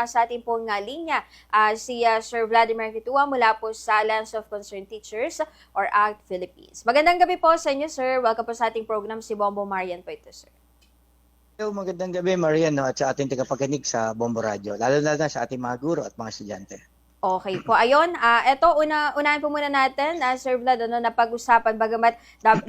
Sa ating pong linya, si Sir Vladimir Kitua mula po sa Alliance of Concerned Teachers or ACT Philippines. Magandang gabi po sa inyo, sir. Welcome po sa ating program. Si Bombo Marian po ito, sir. Hello, magandang gabi Marian, no, at sa ating tagapagkinig sa Bombo Radio, lalo na sa ating mga guro at mga estudyante. Okay po. Ayun, eto, unahin po muna natin, Sir Vlad, napag-usapan, bagamat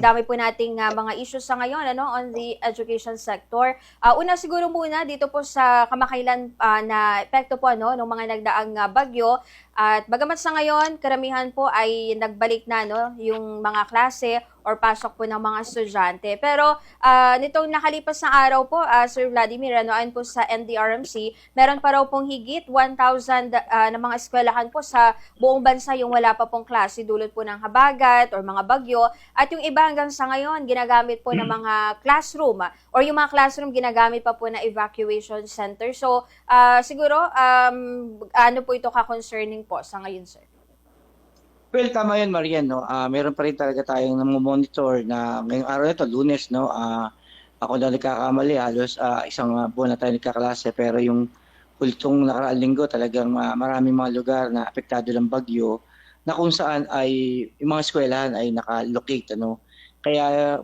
dami po nating mga issues sa ngayon, on the education sector. Una siguro muna, dito po sa kamakailan na epekto po, ng mga nagdaang bagyo. At bagamat sa ngayon, karamihan po ay nagbalik na, yung mga klase or pasok po ng mga estudyante. Pero nitong nakalipas na araw po, Sir Vladimir, ayon po sa NDRMC, meron pa raw pong higit 1,000 na mga eskwelahan po sa buong bansa yung wala pa pong klase dulot po ng habagat or mga bagyo. At yung iba hanggang sa ngayon, ginagamit po ng mga classroom or yung mga classroom ginagamit pa po na evacuation center. So, siguro, ano po ito ka-concerning po sa ngayon, sir? Well, tama yun Marian, no? Meron pa rin talaga tayong namomonitor na ngayong araw ito, Lunes, no? Ako na nagkakamali, halos isang buwan na tayo nagkaklase, pero yung hultong nakaraang linggo talagang maraming mga lugar na apektado ng bagyo na kung saan ay yung mga eskwelahan ay nakalocate, ano? Kaya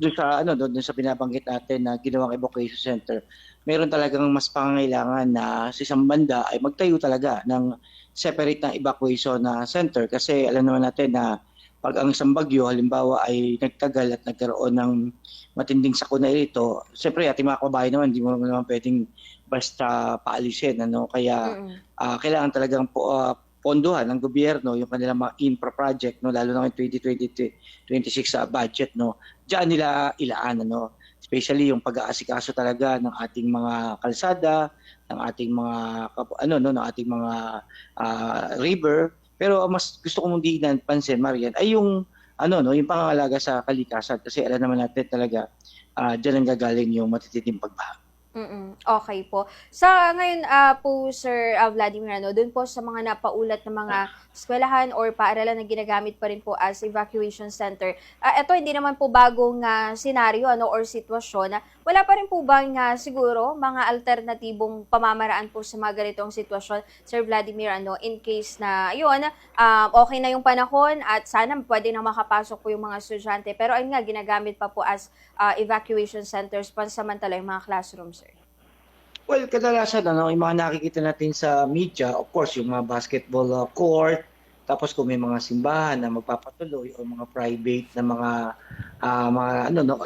doon sa binabanggit natin na ginawang evacuation center, meron talagang mas pangangailangan na sa isang banda ay magtayo talaga ng separate na evacuation na center kasi alam naman natin na pag ang isang bagyo halimbawa ay nagtagal at nagkaroon ng matinding sakuna ito, siyempre ating mga kababayan naman hindi mo naman pwedeng basta paalisin, ano? Kaya kailangan talagang pondohan ng gobyerno yung kanilang mga infra project, no, lalo na yung 2020-2026 budget, no. Diyan nila ilaan, ano, especially yung pag-aasikaso talaga ng ating mga kalsada, ng ating mga ng ating mga river. Pero mas gusto ko mong diinan pansin, Marian, ay yung yung pangangalaga sa kalikasan kasi alam naman natin talaga diyan ang gagaling yung matitinding pagbaha. Okay po. Sa ngayon po, Sir Vladimir, doon po sa mga napaulat na mga eskwelahan or paaralan na ginagamit pa rin po as evacuation center, ito hindi naman po bagong senaryo or sitwasyon. Wala pa rin po bang siguro mga alternatibong pamamaraan po sa mga ganitong sitwasyon, Sir Vladimir, in case na yun, okay na yung panahon at sana pwede na makapasok po yung mga estudyante. Pero ayun nga, ginagamit pa po as evacuation centers pansamantala yung mga classrooms, sir. Well, kadalasan yung mga nakikita natin sa media, of course, yung mga basketball court, tapos kung may mga simbahan na magpapatuloy o mga private na mga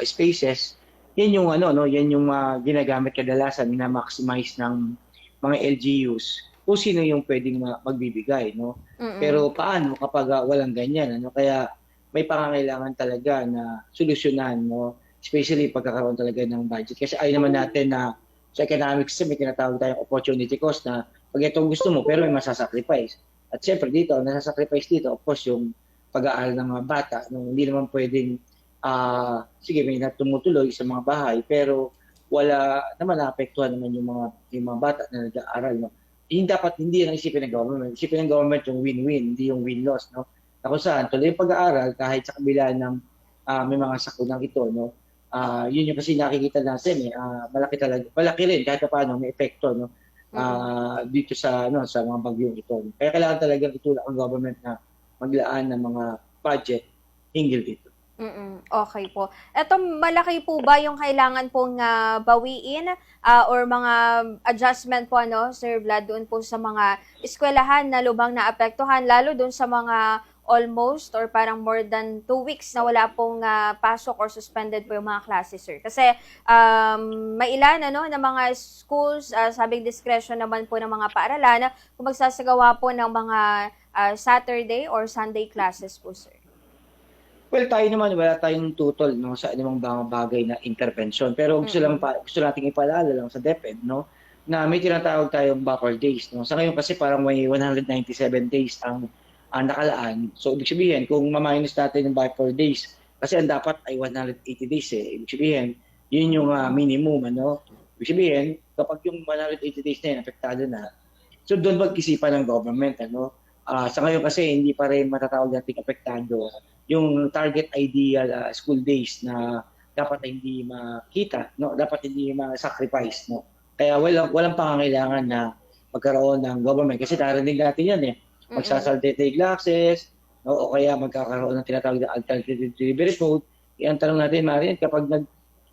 spaces, yan yung yan yung ginagamit kadalasan na-maximize ng mga LGUs. Kung sino yung pwedeng magbibigay, no? Pero paano kapag walang ganyan, ano? Kaya may pangangailangan talaga na solusyonan, no? Especially pagkakaroon talaga ng budget. Kasi ayaw naman natin na sa economics may tinatawag tayong opportunity cost na pag itong gusto mo pero may masasacrifice. At siyempre dito, nasasacrifice dito, of course, yung pag-aaral ng mga bata. Hindi naman pwedeng, sige, may natumutuloy sa mga bahay, pero wala naman naapektuhan naman yung mga bata na nag-aaral. No? Hindi ang isipin ng government. Isipin ng government yung win-win, hindi yung win-loss. No? Na kung saan, tuloy yung pag-aaral kahit sa kabila ng may mga sakunang ito, no? Yun yung kasi nakikita natin malaki rin kahit paano may epekto, no, dito sa mga bagyong ito. Kaya kailangan talagang itulak ang government na maglaan ng mga budget hinggil dito. Okay po. Eto, malaki po ba yung kailangan pong bawiin or mga adjustment po, Sir Vlad, doon po sa mga eskwelahan na lubang naapektuhan, lalo doon sa mga almost or parang more than 2 weeks na wala pong pasok or suspended po yung mga klase, sir? Kasi may ilan na mga schools, sabing discretion naman po ng mga paaralan kung magsasagawa po ng mga Saturday or Sunday classes po, sir. Well, tayo naman wala tayong tutol, no, sa anumang mga bagay na intervention. Pero gusto nating ipaalala lang sa DepEd, no, na may tinatawag tayong buffer days, no. Sa ngayon kasi parang may 197 days ang nakalaan. So ibig sabihin kung ma-minus natin yung buffer days kasi ang dapat ay 180 days eh. Ibig sabihin, yun yung minimum, ano. Ibig sabihin, kapag yung 180 days na yun, apektado na, so doon mag-isipan ng government, ano. Sa ngayon kasi hindi pa rin matatawag nating apektado yung target ideal school days na dapat hindi makita, no, dapat hindi ma-sacrifice, no. Kaya walang pangangailangan na magkaroon ng government. Kasi narinig natin yan eh. Magsasaldate glasses, no? O kaya magkakaroon ng tinatawag na alternative delivery mode. Ang tanong natin, Marian, kapag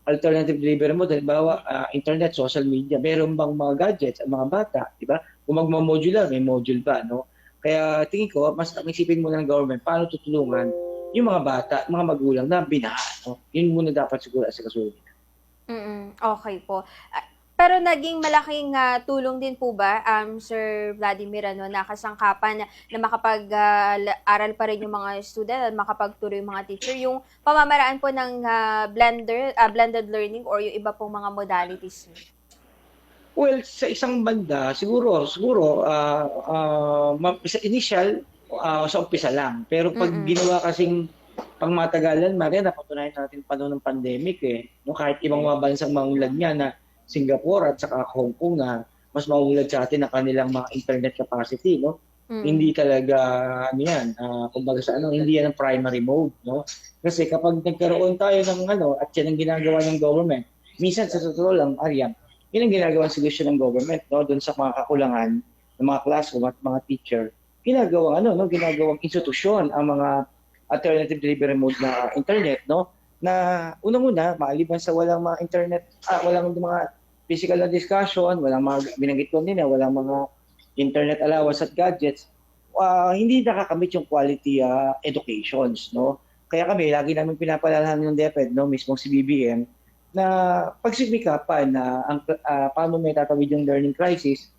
alternative delivery mode, halimbawa, internet, social media, meron bang mga gadgets ang mga bata, di ba? Kung magma-modular, may module pa, no? Kaya tingin ko, mas isipin muna ng government, paano tutulungan yung mga bata, mga magulang na binahan, no? Yun muna dapat siguro sa kasunod. Okay po. Pero naging malaking tulong din po ba, Sir Vladimir, na kasangkapan na makapag-aral pa rin yung mga student at makapagturo yung mga teacher, yung pamamaraan po ng blended learning or yung iba pong mga modalities? Well, sa isang banda, siguro, sa initial, sa umpisa lang. Pero pag ginawa kasing pangmatagalan, Maria, napatunayan natin panahon ng pandemic eh. No, kahit ibang mga bansang maunlad niya na Singapore at saka Hong Kong na mas maunlad sa atin ang kanilang mga internet capacity, no? Hindi talaga ano yan, kumbaga sa hindi yan ang primary mode, no? Kasi kapag nagkaroon tayo ng at yan ang ginagawa ng government, minsan sa totoo lang, Ariam, yun ang ginagawang solusyon ng government, no? Doon sa mga kakulangan ng mga classroom at mga teacher, ginagawang institusyon ang mga alternative delivery mode na internet, no? Na unang-una, maaliban sa walang mga internet, walang mga physical na discussion, walang mga binanggit ko nila, walang mga internet allowance at gadgets, hindi nakakamit yung quality educations, no? Kaya kami, lagi namin pinapalalahan ng DepEd, no, mismo si BBM, na pagsipikapan na paano may tatawid yung learning crisis,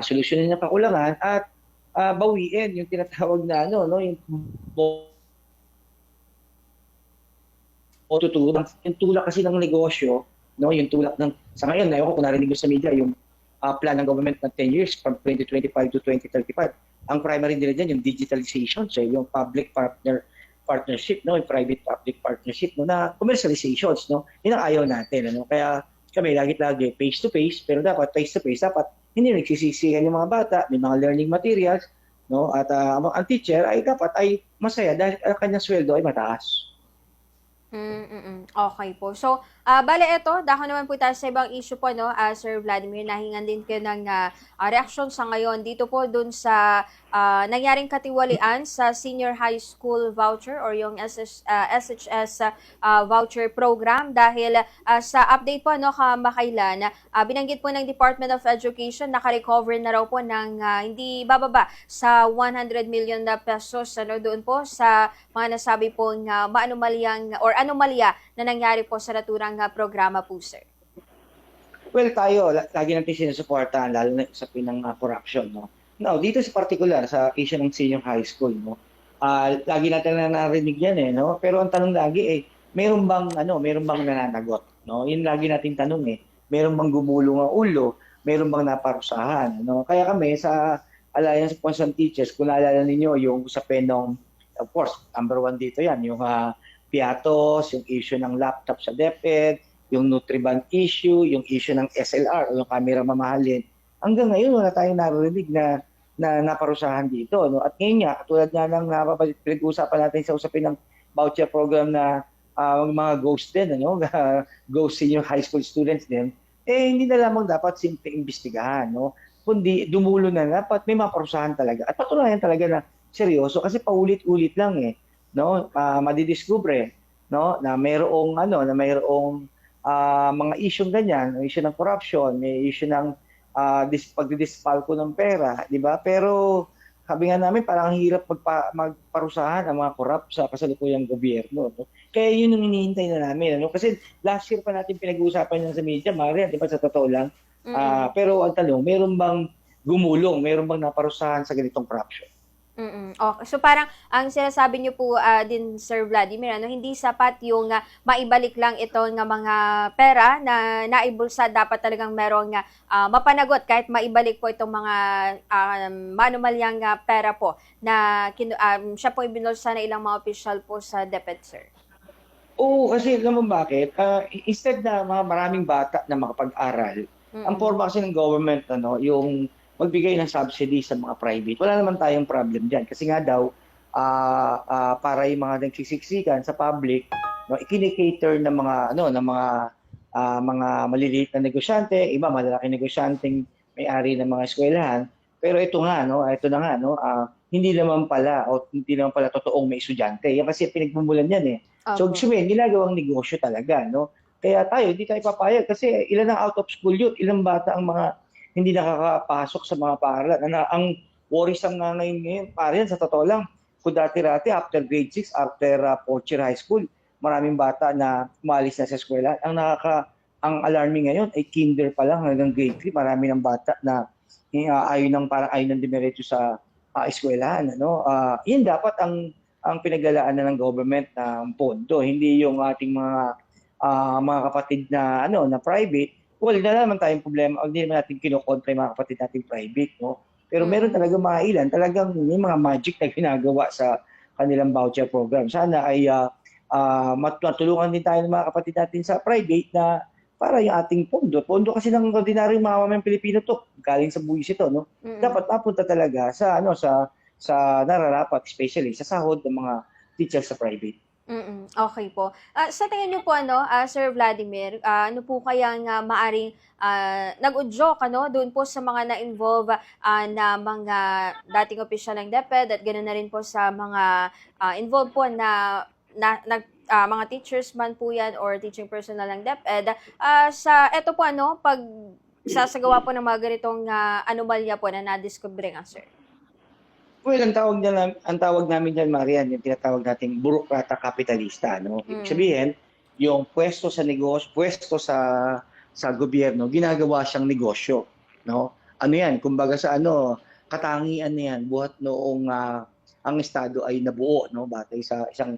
solusyonin ng kakulangan at bawiin yung tinatawag na yung tutulak. Yung tulak kasi ng negosyo, no, yung tulak ng sa ngayon, ayoko kung narinig mo sa media yung plan ng government na 10 years from 2025 to 2035. Ang primary nila dyan, yung digitalization, so yung public partnership, no, yung private-public partnership, no, na commercializations, no, yun ang ayaw natin, ano. Kaya kami lagi-lagi face-to-face, pero dapat face-to-face, dapat hindi nagsisisihan yung mga bata, may mga learning materials, no, at ang teacher ay dapat ay masaya dahil ang kanyang sweldo ay mataas. Okay po. So, bale ito, dako naman po tayo sa ibang issue po, no, Sir Vladimir, nahingan din kayo ng reaksyon sa ngayon dito po dun sa nangyaring katiwalian sa senior high school voucher or yung SHS voucher program dahil sa update po, no, kamakailan, binanggit po ng Department of Education, naka-recover na raw po ng hindi bababa sa 100 million na pesos, ano, doon po sa mga nasabi pong maanumalyang or anomalya na nangyari po sa naturang programa po, sir. Well, tayo, lagi natin sinusuportahan, lalo na sa pinang corruption, no? Now, dito sa particular, sa issue ng senior high school, no? Lagi natin na narinig yan, no? Pero ang tanong lagi, meron bang nananagot, no? Yun lagi nating tanong, meron bang gumulong ang ulo? Meron bang naparusahan, no? Kaya kami, sa Alliance of Concerned Teachers, kung naalala ninyo, yung usapin ng, of course, number one dito yan, yung piatos, yung issue ng laptop sa DepEd, yung Nutriban issue, yung issue ng SLR o yung camera mamahalin. Hanggang ngayon, wala tayong narinig na naparusahan dito. No? At ngayon nga, katulad nga ng pinag-uusapan natin sa usapin ng voucher program na mga ghost din, ghost senior high school students din, hindi na lamang dapat simple imbestigahan. No? Kundi dumulo na dapat may maparusahan talaga. At patunayan talaga na seryoso kasi paulit-ulit lang no, madidiscover no, na mayroong mga issue ganyan, issue ng corruption, may issue ng pagdidispalko ng pera, di ba? Pero sabi nga namin parang ang hirap magparusahan ang mga corrupt sa kasalukuyang gobyerno. No? Kaya yun ang hinihintay na namin. No? Kasi last year pa natin pinag-uusapan yan sa media, Maria, di ba sa totoo lang? Pero ang tanong, meron bang gumulong, meron bang naparusahan sa ganitong corruption? Okay. So parang ang sinasabi niyo po din, Sir Vladimir, hindi sapat yung maibalik lang ito ng mga pera na naibulsa, dapat talagang merong mapanagot kahit maibalik po itong mga manumalyang pera po na siya po ibinulsa na ilang mga official po sa DepEd, sir. Oo, kasi alam mo bakit? Instead na maraming bata na makapag-aral, ang forma kasi ng government, yung magbigay ng subsidy sa mga private. Wala naman tayong problem diyan kasi nga daw para yung mga nagsisiksikan sa public, no, ikini-cater ng mga mga maliliit na negosyante, iba malalaking negosyanteng may-ari ng mga eskwelahan. Pero ito nga, no, ito na nga, no, hindi naman pala o hindi naman pala totoong may estudyante. Yan kasi pinagmumulan yan eh. So, Opo. sabihin, ginagawang negosyo talaga, no? Kaya tayo, hindi tayo papayag kasi ilan ang out of school youth, ilang bata ang mga hindi nakakapasok sa mga paaralan. Ang worrisome nga ngayon, pare, sa totoo lang, kung dati-rati, after grade 6, after fourth year high school, maraming bata na umalis na sa eskwela. Ang alarming ngayon ay kinder pa lang hanggang grade 3, marami ng bata na parang ayaw ng dumiretso sa eskwelahan, ano? Yun dapat ang pinaglalaanan ng government ng pondo, hindi yung ating mga kapatid na na private. Well, na naman tayong problema, hindi naman natin kinokontra yung mga kapatid natin private, no? Pero meron Mm-mm. talaga mga ilan, talagang may mga magic na ginagawa sa kanilang voucher program. Sana ay matulungan din tayo ng mga kapatid natin sa private na para yung ating pondo. Pondo kasi ng ordinaryong mamamayang Pilipino to, galing sa buwis ito, no? Mm-mm. Dapat mapunta talaga sa nararapat, especially sa sahod ng mga teachers sa private. Mm, okay po. Sa tingin niyo po Sir Vladimir, ano po kayang maaring nag-udyok doon po sa mga na-involve na mga dating opisyal ng DepEd at gano'n na rin po sa mga involved po mga teachers man po yan or teaching personnel ng DepEd sa eto po pag sasagawa po ng mga ganitong anomalya po na nadiskubre nga, sir? Well, ang tawag namin diyan, Marian, yung tinatawag nating burokrata kapitalista, no? Ibig Mm. sabihin, yung pwesto sa negosyo, pwesto sa gobyerno, ginagawa siyang negosyo, no? Ano 'yan, kumbaga sa katangian na 'yan buhat noong ang estado ay nabuo, no, batay sa isang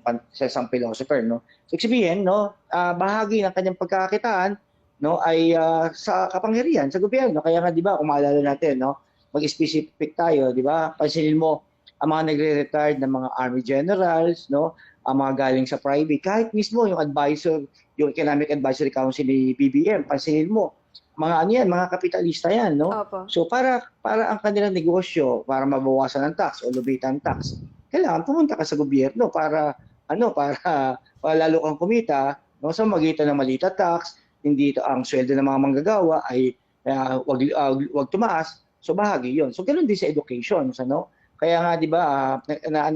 philosopher, no. So, ibig sabihin, no, bahagi ng kanyang pagkakakitaan, no, ay sa kapangyarihan sa gobyerno. Kaya nga 'di ba, kung maalala natin, no, mag-specific tayo, 'di ba? Pansinin mo ang mga nagre-retired na mga army generals, no, ang mga galing sa private, kahit mismo yung advisor, yung Economic Advisory Council ni BBM, pansinin mo, mga kapitalista yan, no? Opo. So para ang kanilang negosyo, para mabawasan ang tax o lubitan tax, kailangan pumunta ka sa gobyerno para lalo kang kumita, no, sa magitan ng malita tax, hindi ang sweldo ng mga manggagawa ay wag tumaas. So bahagi 'yon. So ganoon din sa education, ano? Kaya nga 'di ba,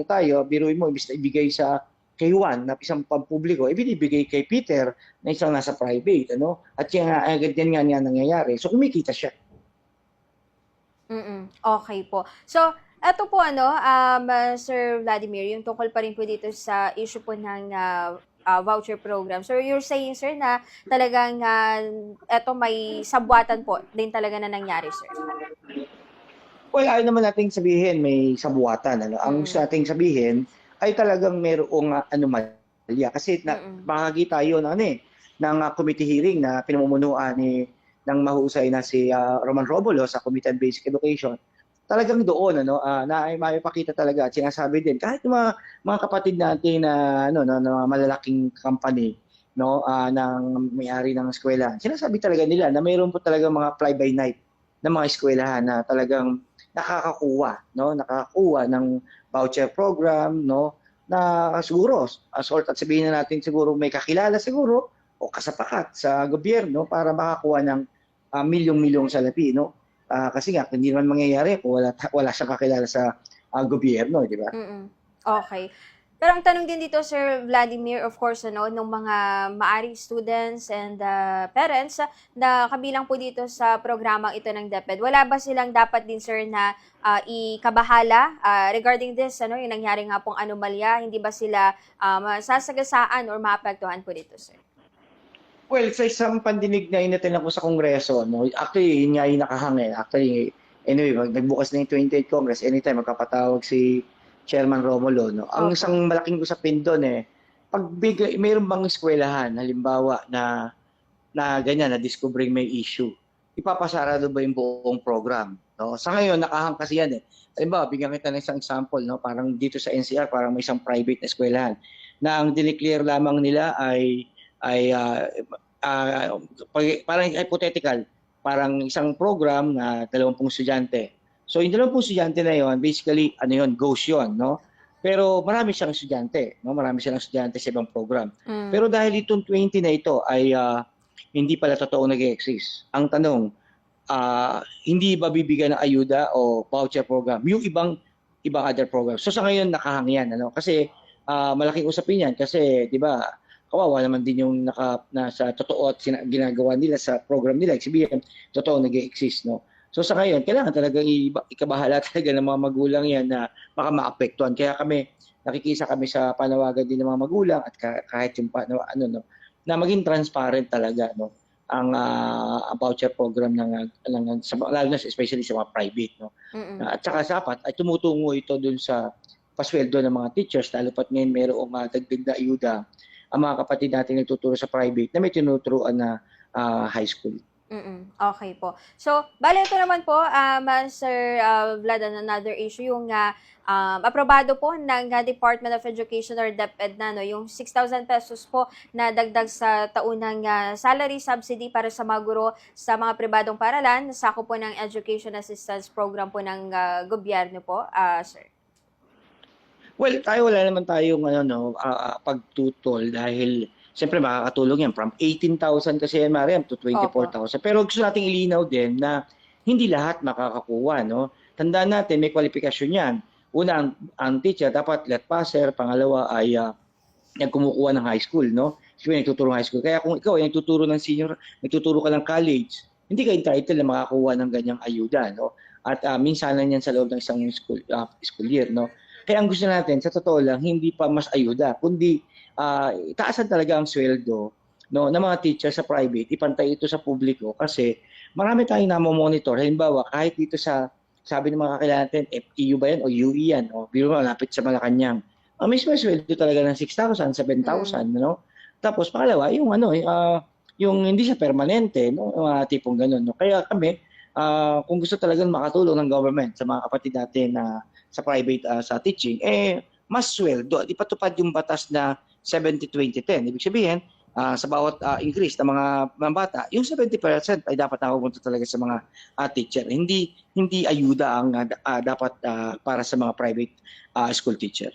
tayo, biruin mo imbis na ibigay sa kay Juan na isang pampubliko, ibinibigay kay Peter na isang nasa private, ano? At yan nga nangyayari. So kumikita siya. Mm, okay po. So, eto po Sir Vladimir, yung tungkol pa rin po dito sa issue po ng voucher program. So, you're saying, sir, na talagang eto may sabwatan po din talaga na nangyari, sir? Well, ayaw naman nating sabihin may sabuatan, ano? Ang Mm, gusto nating sabihin ay talagang mayroong anomalya. Kasi mm, bahagi tayo ng committee hearing na pinamumunuan ng mahusay na si Roman Romulo sa Committee on Basic Education. Talagang doon na ay maipakita talaga at sinasabi din kahit mga kapatid natin na malalaking company, no, ng may-ari ng eskwela. Sinasabi talaga nila na mayroon po talaga mga fly by night na mga eskwelahan na talagang nakakakuha ng voucher program, no, na siguro at sabihin na natin siguro may kakilala siguro o kasapakat sa gobyerno para makakuha ng milyong-milyong salapi, no. Kasi nga hindi naman mangyayari kung wala siyang kakilala sa gobyerno, di ba? mm. Okay. Pero ang tanong din dito, Sir Vladimir, of course, nung mga maaring students and parents na kabilang po dito sa programang ito ng DepEd, wala ba silang dapat din, sir, na ikabahala regarding this, yung nangyari nga pong anomalya? Hindi ba sila masasagasaan or maapektuhan po dito, sir? Well, sa isang pandinig na inatin ako sa Kongreso, no, actually, yun nga yung nakahangin. Actually, anyway, nagbukas na yung 28th Congress, anytime magkapatawag si Chairman Romulo, no. Ang Opo. isang malaking usapin doon mayroon bang eskwelahan, halimbawa na ganyan, na discovering may issue, ipapasarado ba yung buong program? No? Sa ngayon, nakahang kasi yan eh. Halimbawa, bigyan kita ng isang example, no? Parang dito sa NCR, parang may isang private na eskwelahan na ang dineclare lamang nila ay parang hypothetical, parang isang program na 20 estudyante. So yung 20 estudyante na yon, basically ghost yun, no? Pero marami siyang estudyante, no? Marami siyang estudyante sa ibang program. Mm. Pero dahil itong 20 na ito ay hindi pala totoo nag-exist. Ang tanong, hindi ba bibigyan ng ayuda o voucher program yung ibang other programs. So sa ngayon nakahangyan kasi malaking usapin yan kasi 'di ba kawawa naman din yung nasa totoo at ginagawa nila sa program nila sabihin totoo nag-exist So sa ngayon kailangan talagang ikabahala talaga ng mga magulang yan na baka maapektuhan kaya nakikisa kami sa panawagan din ng mga magulang at kahit yung na maging transparent talaga ang voucher program lalo na especially sa mga private at saka dapat ay tumutungo ito dun sa pasweldo ng mga teachers lalo pat ngayon mayroong dagdag na ayuda ang mga kapatid natin nagtuturo sa private na may tinuturuan na high school. Okay po. So, bale ito naman po, Sir Vlad, another issue, yung aprobado po ng Department of Education or DepEd yung 6,000 pesos po na dagdag sa taunang salary subsidy para sa mga guro sa mga pribadong paaralan, sako po ng Education Assistance Program po ng gobyerno po, Sir. Well, wala naman tayong pagtutol dahil siyempre makakatulong yan from 18,000 kasi yan Mariam to 24,000. Pero gusto nating ilinaw din na hindi lahat makakakuha Tandaan natin may kwalifikasyon yan. Una ang teacher dapat let passer, pangalawa ay nagkumukuha ng high school Kasi nagtuturo ng high school. Kaya kung ikaw ay nagtuturo ng senior, nagtuturo ka ng college, hindi ka entitled na makakuha ng ganyang ayuda At minsanan yan sa loob ng isang school year Kaya ang gusto natin, sa totoo lang, hindi pa mas ayuda, kundi itaasan talaga ang sweldo ng mga teacher sa private, ipantay ito sa publiko kasi marami tayong namomonitor. Halimbawa, kahit dito sabi ng mga kakilala natin, FEU ba yan o UE yan? Biro malapit sa Malacanang. Ang mismo sweldo talaga ng 6,000, 7,000. Tapos pangalawa, yung hindi siya permanente, mga tipong ganun. Kaya kami, kung gusto talagang makatulong ng government sa mga kapatid natin sa private sa teaching, mas sweldo. Ipatupad yung batas na 70-20-10. Ibig sabihin, sa bawat increase ng mga bata, yung 70% ay dapat napupunta talaga sa mga teacher. Hindi ayuda ang dapat para sa mga private school teacher.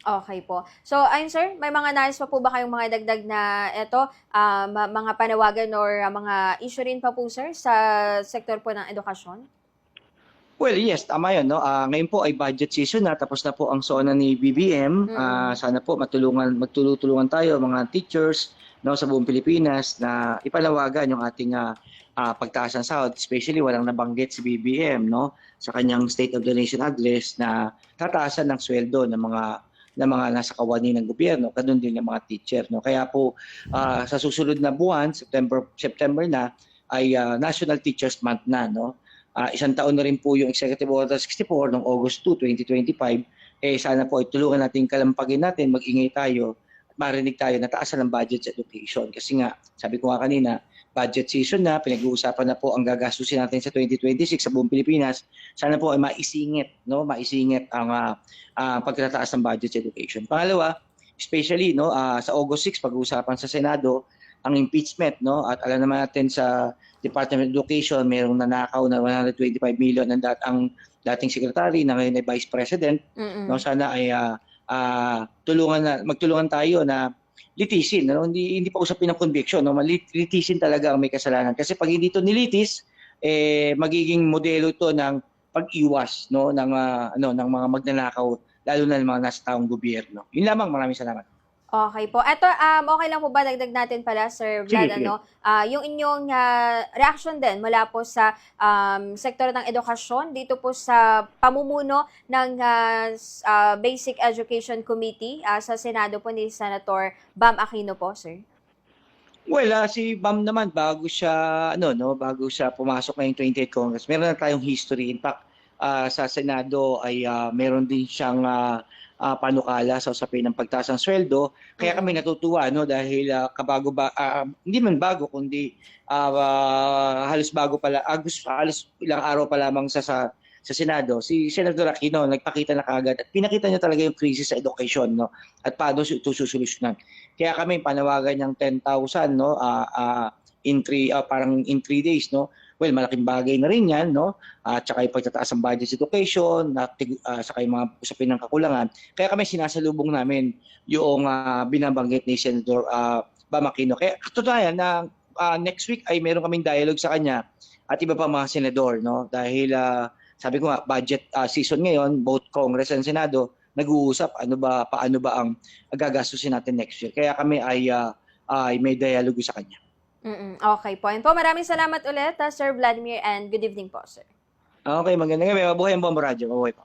Okay po. So, ayun sir, may mga nais pa po ba kayong mga dagdag na mga panawagan or mga issue rin pa po sir sa sektor po ng edukasyon? Well, yes, tama yun. Ngayon po ay budget season na. Tapos na po ang SONA ni BBM. Sana po magtulungan tayo mga teachers sa buong Pilipinas na ipanawagan yung ating pagtaas ng sahod. Especially walang nabanggit si BBM sa kanyang State of the Nation Address na tataasan ng sweldo ng mga nasa kawani ng gobyerno, ganun din ng mga teacher. Kaya po sa susunod na buwan, September na, ay National Teachers Month na. Isang taon na rin po yung Executive Order 64 noong August 2, 2025. Sana po tulungan natin kalampagin natin, mag-ingay tayo at marinig tayo na taasan ng budget sa education. Kasi nga, sabi ko nga kanina, budget season na, pinag-uusapan na po ang gagastusin natin sa 2026 sa buong Pilipinas. Sana po ay maisingit ang pagtataas ng budget sa education. Pangalawa, especially sa August 6, pag-uusapan sa Senado, ang impeachment at alam naman natin sa Department of Education mayroong nanakaw na 125 million ang dating secretary na ngayon ay vice president. Sana ay magtulungan tayo na litisin hindi pa usapin ng conviction litisin talaga ang may kasalanan kasi pag hindi ito nilitis magiging modelo ito ng pag-iwas ng mga magnanakaw lalo na ng mga nasa taong gobyerno. Yun lamang, maraming salamat. Okay po. Ito, okay lang po ba dagdag natin pala, Sir Vlad, yung inyong reaction din mula po sa sektor ng edukasyon dito po sa pamumuno ng Basic Education Committee sa Senado po ni Senator Bam Aquino po, Sir? Well, si Bam naman bago siya pumasok ngayong 28th Congress, meron na tayong history. In fact, sa Senado ay meron din siyang panukala sa usapin ng pagtaas ng sweldo. Kaya kami natutuwa dahil hindi man bago kundi halos bago pala halos ilang araw pa lamang sa Senado si Senator Aquino nagpakita na kaagad at pinakita niya talaga yung krisis sa education at paano ito susolusyonan. Kaya kami panawagan ng 10,000 parang in 3 days Well, malaking bagay na rin yan, at saka yung pagtataas ng budget education, saka yung mga usapin ng kakulangan. Kaya kami sinasalubong namin yung binabanggit ni Senator Bam Aquino. Kaya katotohanan na next week ay meron kaming dialogue sa kanya at iba pa mga senador, no? Dahil sabi ko nga, budget season ngayon, both Congress and Senado nag-uusap paano ba ang gagastusin natin next year. Kaya kami ay may dialogue sa kanya. Okay po. And po, maraming salamat ulit, Sir Vladimir, and good evening po, sir. Okay, magandang gabi. Mabuhay ang Bombo Radio. Mabuhay po.